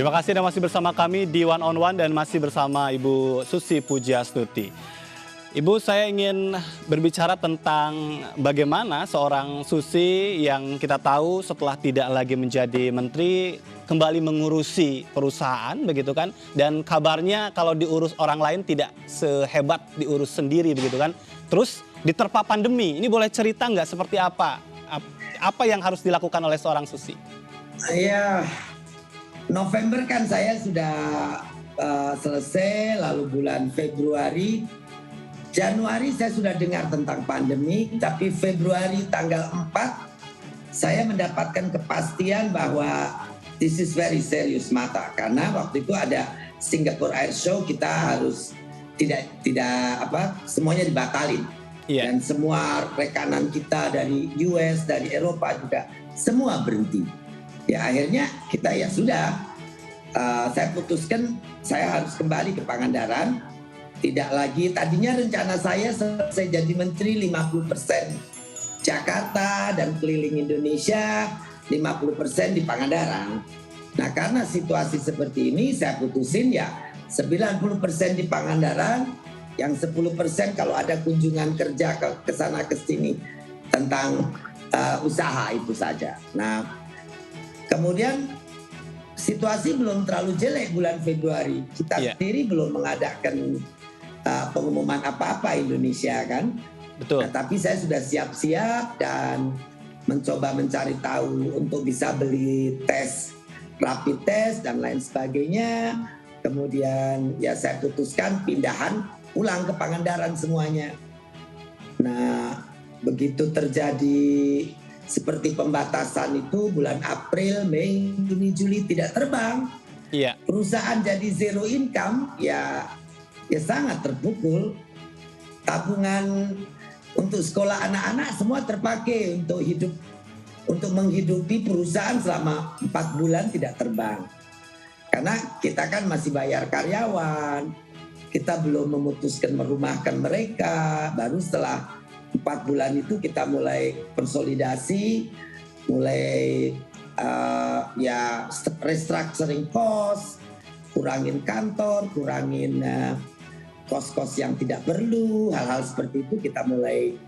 Terima kasih Anda masih bersama kami di One on One dan masih bersama Ibu Susi Pujiastuti. Ibu, saya ingin berbicara tentang bagaimana seorang Susi yang kita tahu setelah tidak lagi menjadi menteri kembali mengurusi perusahaan, begitu kan? Dan kabarnya kalau diurus orang lain tidak sehebat diurus sendiri, begitu kan? Terus diterpa pandemi, ini boleh cerita nggak seperti apa? Apa yang harus dilakukan oleh seorang Susi? Ya, November kan saya sudah selesai, lalu bulan Februari, Januari saya sudah dengar tentang pandemi, tapi Februari tanggal 4 saya mendapatkan kepastian bahwa this is very serious matter, karena waktu itu ada Singapore Air Show, kita harus tidak semuanya dibatalin. Iya. Dan semua rekanan kita dari US, dari Eropa juga semua berhenti. Ya akhirnya kita ya sudah, saya putuskan saya harus kembali ke Pangandaran. Tidak lagi, tadinya rencana saya selesai jadi menteri 50% Jakarta dan keliling Indonesia, 50% di Pangandaran. Nah karena situasi seperti ini saya putusin ya 90% di Pangandaran, yang 10% kalau ada kunjungan kerja ke sana ke sini tentang usaha itu saja. Nah kemudian situasi belum terlalu jelek bulan Februari. Kita sendiri belum mengadakan pengumuman apa-apa Indonesia kan. Betul. Nah, tapi saya sudah siap-siap dan mencoba mencari tahu untuk bisa beli tes, rapid test dan lain sebagainya. Kemudian ya saya putuskan pindahan pulang ke Pangandaran semuanya. Nah begitu terjadi seperti pembatasan itu bulan April, Mei, Juni, Juli tidak terbang. Iya. Perusahaan jadi zero income ya sangat terpukul. Tabungan untuk sekolah anak-anak semua terpakai untuk menghidupi perusahaan selama 4 bulan tidak terbang. Karena kita kan masih bayar karyawan, kita belum memutuskan merumahkan mereka, baru setelah 4 bulan itu kita mulai konsolidasi, mulai restructuring cost, kurangin kantor, kurangin kos-kos yang tidak perlu, hal-hal seperti itu kita mulai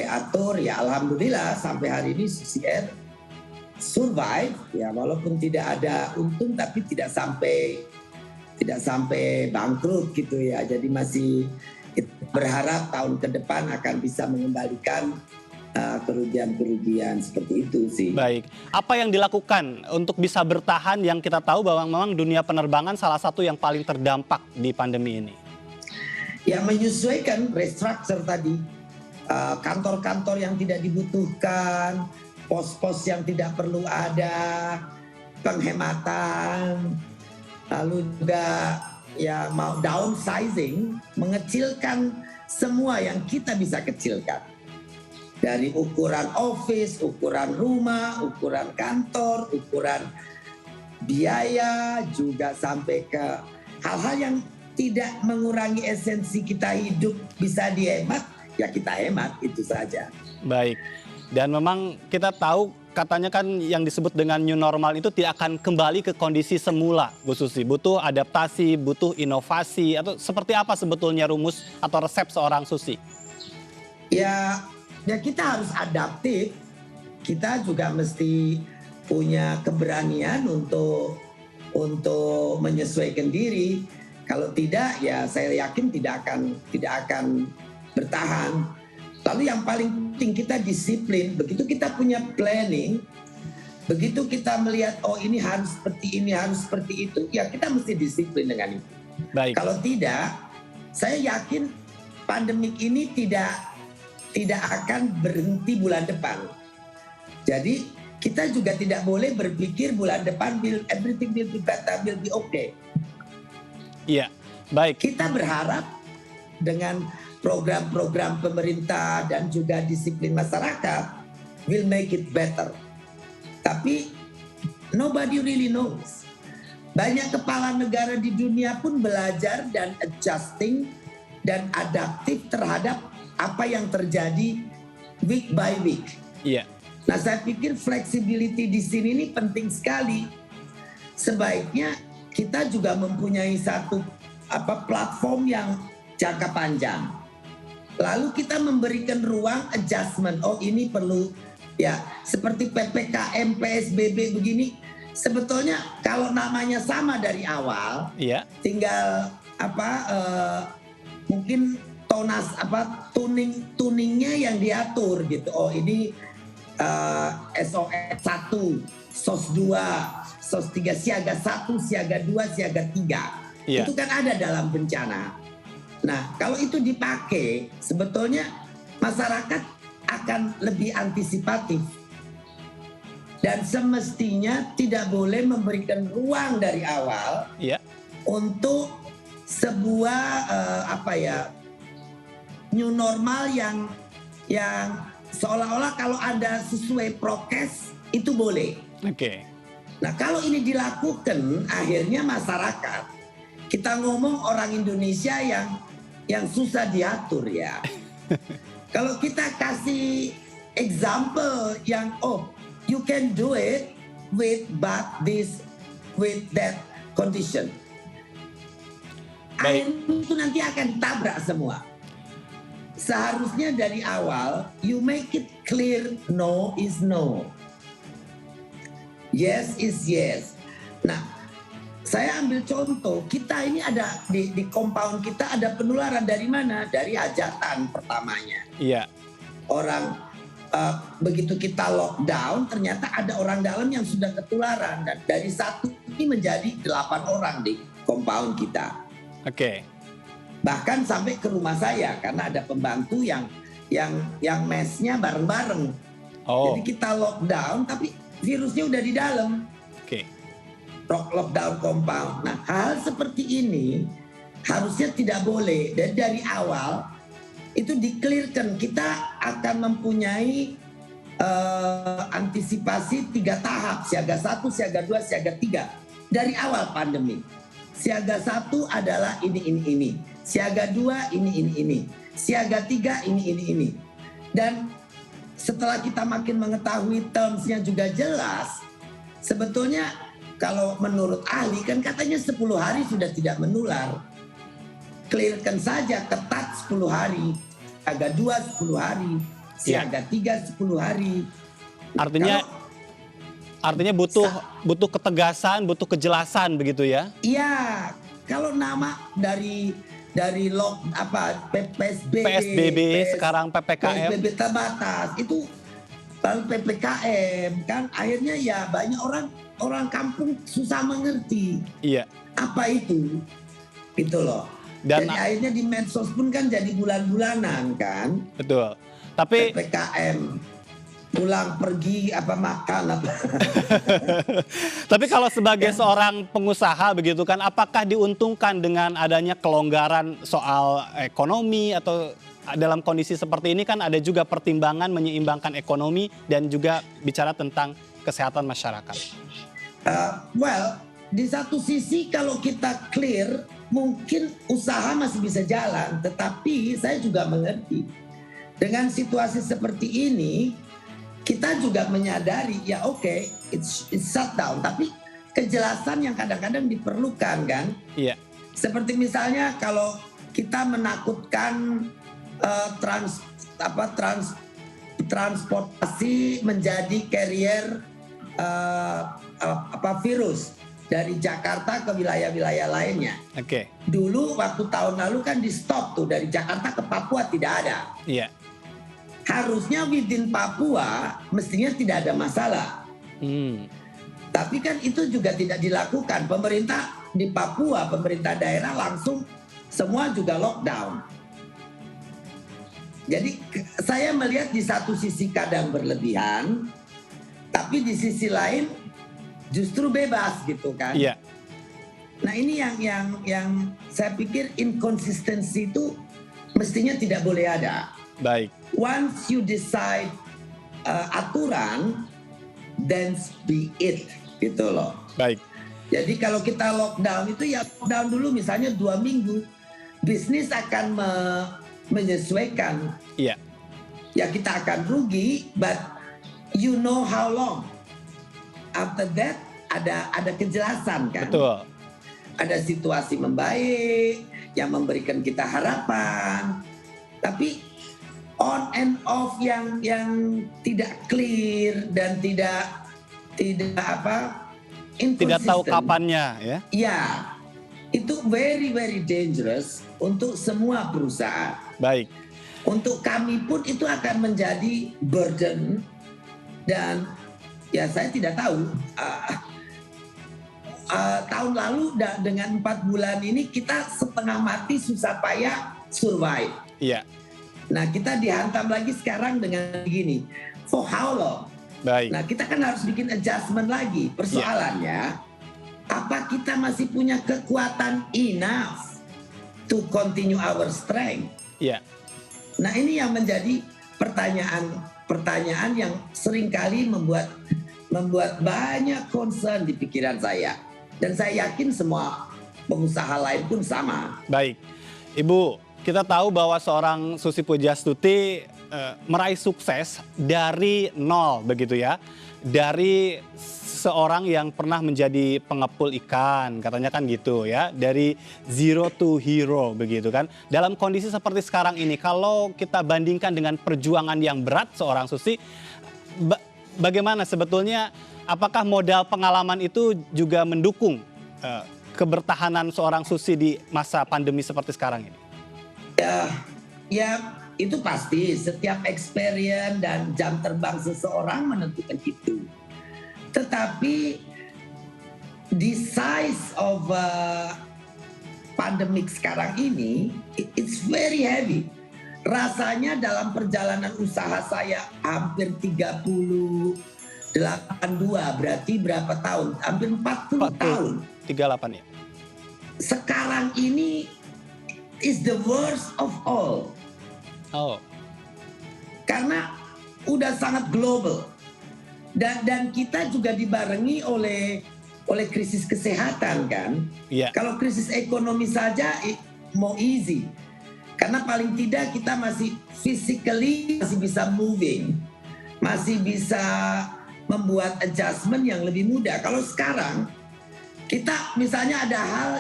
atur. Ya alhamdulillah sampai hari ini Susi Air survive ya, walaupun tidak ada untung tapi tidak sampai bangkrut gitu ya. Jadi masih berharap tahun ke depan akan bisa mengembalikan kerugian-kerugian seperti itu sih. Baik, apa yang dilakukan untuk bisa bertahan yang kita tahu bahwa memang dunia penerbangan salah satu yang paling terdampak di pandemi ini? Ya menyesuaikan restructure tadi, kantor-kantor yang tidak dibutuhkan, pos-pos yang tidak perlu ada, penghematan, lalu juga ya mau downsizing, mengecilkan semua yang kita bisa kecilkan. Dari ukuran office, ukuran rumah, ukuran kantor, ukuran biaya, juga sampai ke hal-hal yang tidak mengurangi esensi kita hidup bisa dihemat, ya kita hemat, itu saja. Baik, dan memang kita tahu katanya kan yang disebut dengan new normal itu tidak akan kembali ke kondisi semula, Bu Susi. Butuh adaptasi, butuh inovasi, atau seperti apa sebetulnya rumus atau resep seorang Susi? Ya kita harus adaptif, kita juga mesti punya keberanian untuk menyesuaikan diri. Kalau tidak ya saya yakin tidak akan bertahan. Lalu yang paling penting kita disiplin. Begitu kita punya planning, begitu kita melihat oh ini harus seperti ini, harus seperti itu, ya kita mesti disiplin dengan itu. Baik. Kalau tidak, saya yakin pandemik ini tidak akan berhenti bulan depan. Jadi kita juga tidak boleh berpikir bulan depan everything will be better, will be okay. Iya, baik. Kita berharap dengan program-program pemerintah dan juga disiplin masyarakat will make it better. Tapi nobody really knows. Banyak kepala negara di dunia pun belajar dan adjusting dan adaptif terhadap apa yang terjadi week by week. Iya. Nah saya pikir flexibility di sini ini penting sekali. sebaiknya kita juga mempunyai satu platform yang jangka panjang. Lalu kita memberikan ruang adjustment. Oh, ini perlu ya, seperti PPKM, PSBB begini. Sebetulnya kalau namanya sama dari awal, Iya. tinggal mungkin tuningnya yang diatur gitu. Oh, ini SOS 1, SOS 2, SOS 3, siaga 1, siaga 2, siaga 3. Iya. Itu kan ada dalam bencana. Nah, kalau itu dipakai, sebetulnya masyarakat akan lebih antisipatif. Dan semestinya tidak boleh memberikan ruang dari awal Iya. untuk sebuah new normal yang seolah-olah kalau Anda sesuai prokes itu boleh. Oke. Nah, kalau ini dilakukan, akhirnya masyarakat, kita ngomong orang Indonesia yang susah diatur ya. Kalau kita kasih example yang you can do it with that condition. Baik. Akhirnya itu nanti akan tabrak semua. Seharusnya dari awal you make it clear, no is no, yes is yes. Nah, saya ambil contoh, kita ini ada di compound kita ada penularan dari mana? Dari hajatan pertamanya. Iya. Orang begitu kita lockdown, ternyata ada orang dalam yang sudah ketularan, dan dari 1 ini menjadi 8 orang di compound kita. Oke. Bahkan sampai ke rumah saya karena ada pembantu yang mesnya bareng-bareng. Oh. Jadi kita lockdown tapi virusnya udah di dalam. Oke. Lockdown compound. Nah, hal seperti ini harusnya tidak boleh. Dan dari awal itu di-clearkan, kita akan mempunyai antisipasi 3 tahap, siaga 1, siaga 2, siaga 3 dari awal pandemi. Siaga 1 adalah ini. Siaga 2 ini. Siaga 3 ini. Dan setelah kita makin mengetahui terms-nya juga jelas, sebetulnya kalau menurut ahli kan katanya 10 hari sudah tidak menular. Clearkan saja, ketat 10 hari, siaga 2 10 hari, siaga 3 10 hari. Artinya butuh ketegasan, butuh kejelasan begitu ya? Iya, kalau nama dari PSBB sekarang PPKM. PSBB terbatas itu, lalu PPKM kan akhirnya ya banyak orang kampung susah mengerti. Iya. Apa itu? Gitu loh. Dan jadi akhirnya di medsos pun kan jadi bulan-bulanan kan. Betul. Tapi PPKM pulang pergi makan apa. Tapi kalau sebagai seorang pengusaha begitu kan, apakah diuntungkan dengan adanya kelonggaran soal ekonomi, atau dalam kondisi seperti ini kan ada juga pertimbangan menyeimbangkan ekonomi dan juga bicara tentang kesehatan masyarakat? Di satu sisi kalau kita clear mungkin usaha masih bisa jalan, tetapi saya juga mengerti dengan situasi seperti ini kita juga menyadari ya it's shut down, tapi kejelasan yang kadang-kadang diperlukan kan. Iya. Seperti misalnya kalau kita menakutkan transportasi menjadi carrier virus dari Jakarta ke wilayah-wilayah lainnya. Oke. Dulu waktu tahun lalu kan di stop tuh, dari Jakarta ke Papua tidak ada. Iya. Harusnya within Papua mestinya tidak ada masalah. Tapi kan itu juga tidak dilakukan. Pemerintah di Papua, pemerintah daerah langsung semua juga lockdown. Jadi saya melihat di satu sisi kadang berlebihan, tapi di sisi lain justru bebas gitu kan. Iya. Nah ini yang saya pikir inkonsistensi itu mestinya tidak boleh ada. Baik. Once you decide aturan, then be it, gitu loh. Baik. Jadi kalau kita lockdown itu ya lockdown dulu misalnya 2 minggu, bisnis akan menyesuaikan. Iya. Ya kita akan rugi, but you know how long. After that ada kejelasan kan. Betul. Ada situasi membaik yang memberikan kita harapan, tapi on and off yang tidak clear dan tidak Tidak tahu inconsistent. kapannya ya. Ya, itu very very dangerous untuk semua perusahaan. Baik. Untuk kami pun itu akan menjadi burden, dan ya saya tidak tahu. Tahun lalu dengan 4 bulan ini kita setengah mati susah payah survive. Iya. Nah kita dihantam lagi sekarang dengan begini. For how long? Baik. Nah kita kan harus bikin adjustment lagi. Persoalannya, apa kita masih punya kekuatan enough to continue our strength? Iya. Nah ini yang menjadi pertanyaan yang seringkali membuat banyak concern di pikiran saya. Dan saya yakin semua pengusaha lain pun sama. Baik. Ibu, kita tahu bahwa seorang Susi Pujiastuti meraih sukses dari nol begitu ya. Dari seorang yang pernah menjadi pengepul ikan, katanya kan gitu ya. Dari zero to hero begitu kan. Dalam kondisi seperti sekarang ini, kalau kita bandingkan dengan perjuangan yang berat seorang Susi, bagaimana sebetulnya, apakah modal pengalaman itu juga mendukung kebertahanan seorang Susi di masa pandemi seperti sekarang ini? Ya itu pasti, setiap experience dan jam terbang seseorang menentukan itu. Tetapi the size of pandemic sekarang ini, it's very heavy. Rasanya dalam perjalanan usaha saya hampir 82, berarti berapa tahun? Hampir 40 tahun. 38 ya. Sekarang ini is the worst of all. Oh. Karena udah sangat global. Dan kita juga dibarengi oleh krisis kesehatan kan. Iya. Kalau krisis ekonomi saja mau easy. Karena paling tidak kita masih physically masih bisa moving. Masih bisa membuat adjustment yang lebih mudah. Kalau sekarang kita misalnya ada hal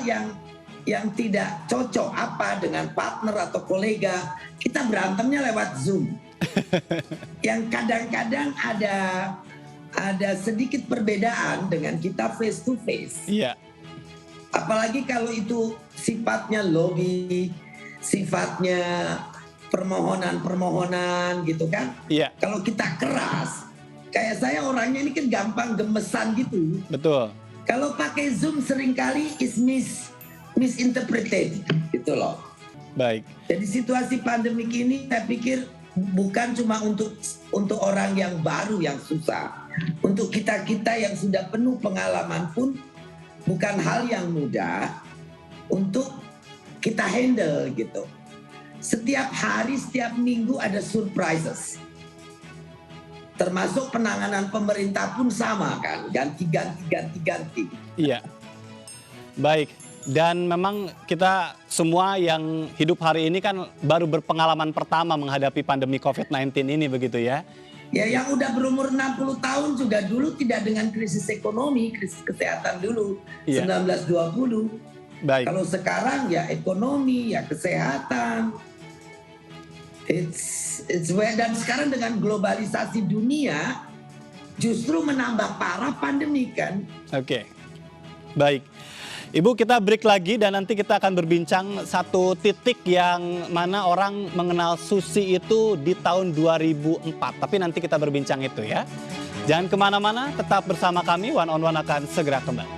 yang tidak cocok dengan partner atau kolega, kita berantemnya lewat Zoom. Yang kadang-kadang ada sedikit perbedaan dengan kita face to face. Iya. Apalagi kalau itu sifatnya lobby, sifatnya permohonan gitu kan. Iya. Kalau kita keras, kayak saya orangnya ini kan gampang gemesan gitu. Betul. Kalau pakai Zoom seringkali is misinterpreted gitu loh. Baik. Jadi situasi pandemik ini saya pikir bukan cuma untuk orang yang baru yang susah. Untuk kita-kita yang sudah penuh pengalaman pun bukan hal yang mudah untuk kita handle gitu. Setiap hari, setiap minggu ada surprises. Termasuk penanganan pemerintah pun sama kan, ganti. Iya. Baik. Dan memang kita semua yang hidup hari ini kan baru berpengalaman pertama menghadapi pandemi COVID-19 ini begitu ya. Ya yang udah berumur 60 tahun juga dulu tidak dengan krisis ekonomi, krisis kesehatan dulu, Iya. 1920. Baik. Kalau sekarang ya ekonomi, ya kesehatan. It's dan sekarang dengan globalisasi dunia justru menambah parah pandemi kan. Oke. Baik. Ibu, kita break lagi dan nanti kita akan berbincang satu titik yang mana orang mengenal Susi itu di tahun 2004. Tapi nanti kita berbincang itu ya. Jangan kemana-mana, tetap bersama kami. One on One akan segera kembali.